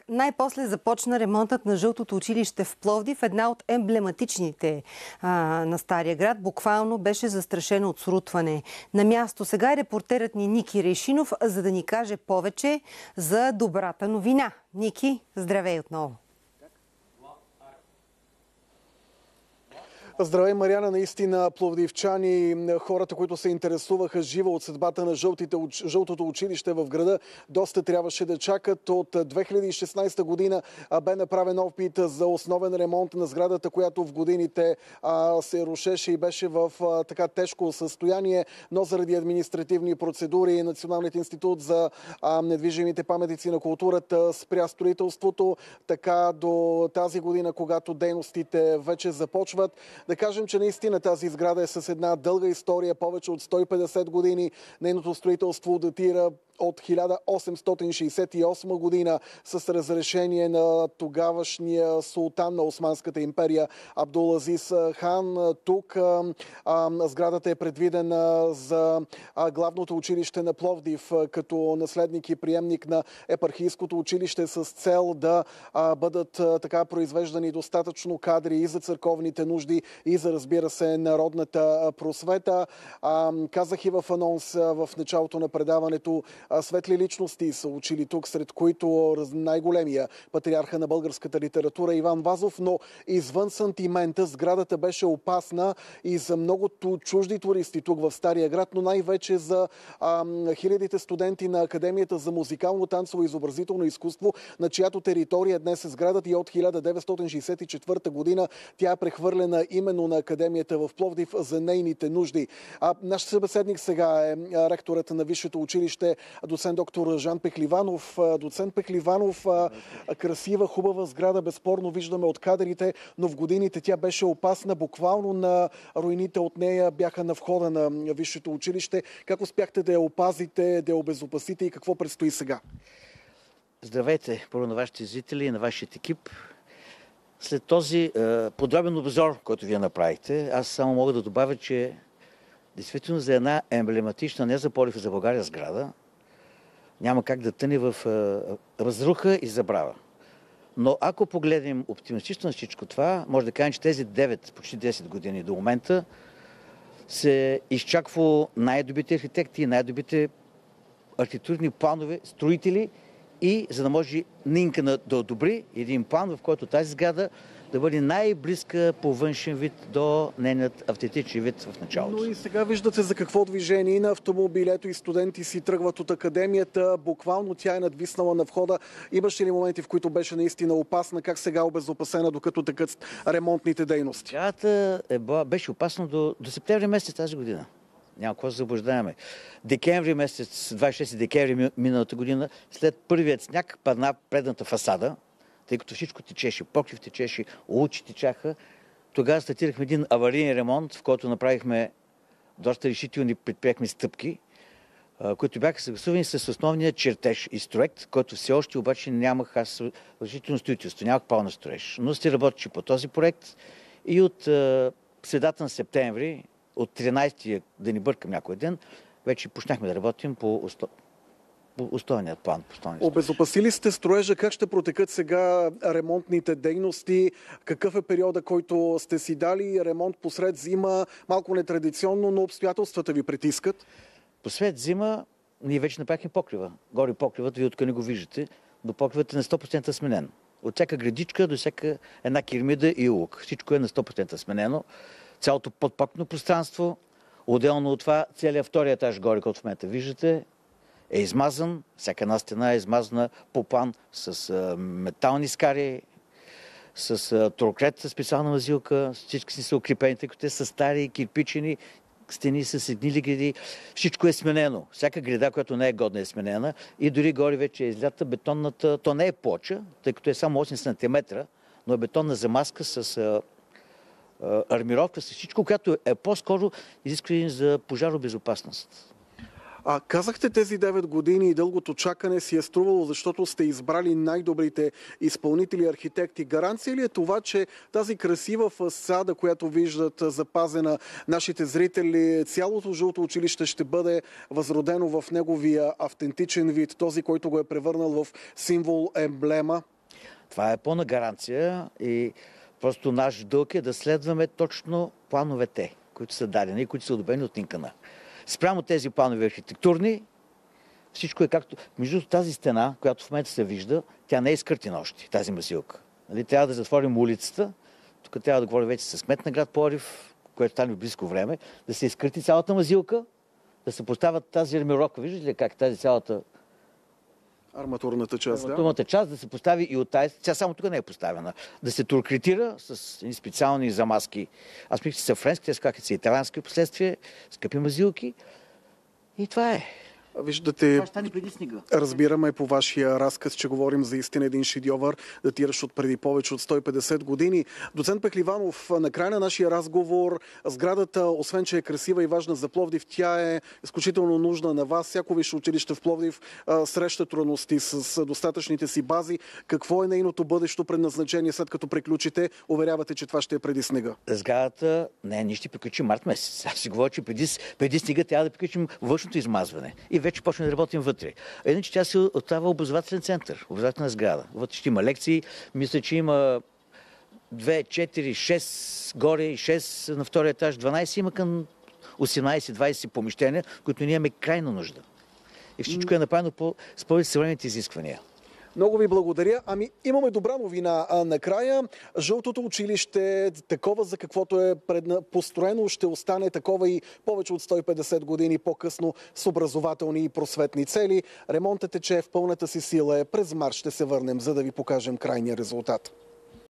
Най-после започна ремонтът на Жълтото училище в Пловдив, една от емблематичните на Стария град. Буквално беше застрашено от срутване. На място сега е репортерът ни Ники Решинов, за да ни каже повече за добрата новина. Ники, здравей отново! Здравей, Мариана. Наистина пловдивчани, хората, които се интересуваха живо от съдбата на Жълтото училище в града, доста трябваше да чакат. От 2016 година бе направен опит за основен ремонт на сградата, която в годините се рушеше и беше в така тежко състояние, но заради административни процедури Националният институт за недвижимите паметници на културата спря строителството. Така до тази година, когато дейностите вече започват. Да кажем, че наистина тази сграда е с една дълга история, повече от 150 години. Нейното строителство датира от 1868 година с разрешение на тогавашния султан на Османската империя Абдулазис хан. Тук сградата е предвидена за главното училище на Пловдив като наследник и приемник на епархийското училище с цел да бъдат така произвеждани достатъчно кадри и за църковните нужди, и за, разбира се, народната просвета. Казах и в анонс в началото на предаването, светли личности са учили тук, сред които най-големия патриарха на българската литература Иван Вазов, но извън сантимента сградата беше опасна и за многото чужди туристи тук в Стария град, но най-вече за хилядите студенти на Академията за музикално, танцово и изобразително изкуство, на чиято територия днес е сградата и от 1964 година тя е прехвърлена именно на Академията в Пловдив за нейните нужди. Наш събеседник сега е ректорът на Висшето училище, доцент доктор Жан Пехливанов. Доцент Пехливанов, красива, хубава сграда, безспорно виждаме от кадрите, но в годините тя беше опасна. Буквално на руините от нея бяха на входа на Висшето училище. Как успяхте да я опазите, да я обезопасите и какво предстои сега? Здравейте, първо на вашите зрители и на вашия екип. След този подробен обзор, който вие направихте, аз само мога да добавя, че действително за една емблематична не за Пловдив, а за България сграда няма как да тъне в разруха и забрава. Но ако погледнем оптимистично на всичко това, може да кажем, че тези 9, почти 10 години до момента се изчаква най-добрите архитекти и най-добрите архитектурни планове, строители, и за да може Нинка да одобри един план, в който тази сграда да бъде най-близка по външен вид до нейният автентичен вид в началото. Но и сега виждате за какво движение на автомобили. Ето и студенти си тръгват от академията. Буквално тя е надвиснала на входа. Имаше ли моменти, в които беше наистина опасна? Как сега обезопасена, докато текат ремонтните дейности? Сградата беше опасна до септември месец тази година. Няма какво да заблуждаваме. Декември месец, 26 декември миналата година, след първият сняг падна предната фасада, тъй като всичко течеше, покрив течеше, улици течаха. Тогава стартирахме един аварийен ремонт, в който направихме доста решителни, предприехме стъпки, които бяха съгласувани с основния чертеж и проект, който все още обаче нямах разрешително строителство, нямах право на строеж. Но се работеше по този проект и от средата на септември, от 13-тия, да ни бъркам някой ден, вече почнахме да работим по основният план. Обезопасили сте строежа. Как ще протекат сега ремонтните дейности? Какъв е периода, който сте си дали? Ремонт посред зима, малко нетрадиционно, но обстоятелствата ви притискат. Посред зима ние вече направихме покрива. Горе покривът, вие откъде го виждате, до покривът е на 100% сменен. От всяка градичка до всяка една кирмида и лук. Всичко е на 100% сменено. Цялото подпокно пространство, отделно от това, целият втория етаж горе, който в момента виждате, е измазан. Всяка една стена е измазана по план с метални скари, с торокрет, специална мазилка. Всички си са укрепени, тъй като те са стари, кирпичени, стени са седнили гради. Всичко е сменено. Всяка града, която не е годна, е сменена. И дори горе вече е излята бетонната... То не е плоча, тъй като е само 8 см, но е бетонна замазка с армировка, с всичко, което е по-скоро изискване за пожаробезопасност. Казахте, тези 9 години и дългото чакане си е струвало, защото сте избрали най-добрите изпълнители, архитекти. Гаранция ли е това, че тази красива фасада, която виждат запазена нашите зрители, цялото жълто училище ще бъде възродено в неговия автентичен вид, този, който го е превърнал в символ, емблема? Това е пълна гаранция и просто наш дълг е да следваме точно плановете, които са дадени и които са одобрени от НИНКН. Спрямо тези планове архитектурни, всичко е както... Между тази стена, която в момента се вижда, тя не е изкъртена още, тази масилка. Трябва да затворим улицата, тук трябва да говорим вече с кмет на град Пловдив, което стане в близко време, да се изкърти цялата мазилка, да се поставят тази армировка. Виждате ли как тази цялата арматурната част, арматурната част да се постави и от тази... Тя само тук не е поставена. Да се туркретира с специални замазки. Аз мисля, че са френски, те са са италиански последствие, скъпи мазилки. И това е. Виждате, това ще стане преди снега. Разбираме по вашия разказ, че говорим за истина един шедьовър, датиращ от преди повече от 150 години. Доцент Пехливанов, на края на нашия разговор, сградата, освен че е красива и важна за Пловдив, тя е изключително нужна на вас. Всяко висше училище в Пловдив среща трудности с достатъчните си бази. Какво е нейното бъдещо предназначение, след като приключите? Уверявате, че това ще е преди снега. Сградата, ние ще приключим март месец. Аз си говоря, че преди снега трябва да приключим външното измазване. И вече почне да работим вътре. Иначе тя се остава образователен център, образователна сграда. Вътре ще има лекции. Мисля, че има 2, 4, 6 горе и 6 на втория етаж, 12 има към 18-20 помещения, които ние имаме крайна нужда. И всичко е направено според съвременните изисквания. Много ви благодаря. Имаме добра новина накрая. Жълтото училище, такова за каквото е построено, ще остане такова и повече от 150 години по-късно с образователни и просветни цели. Ремонтът тече в пълната си сила. През март ще се върнем, за да ви покажем крайния резултат.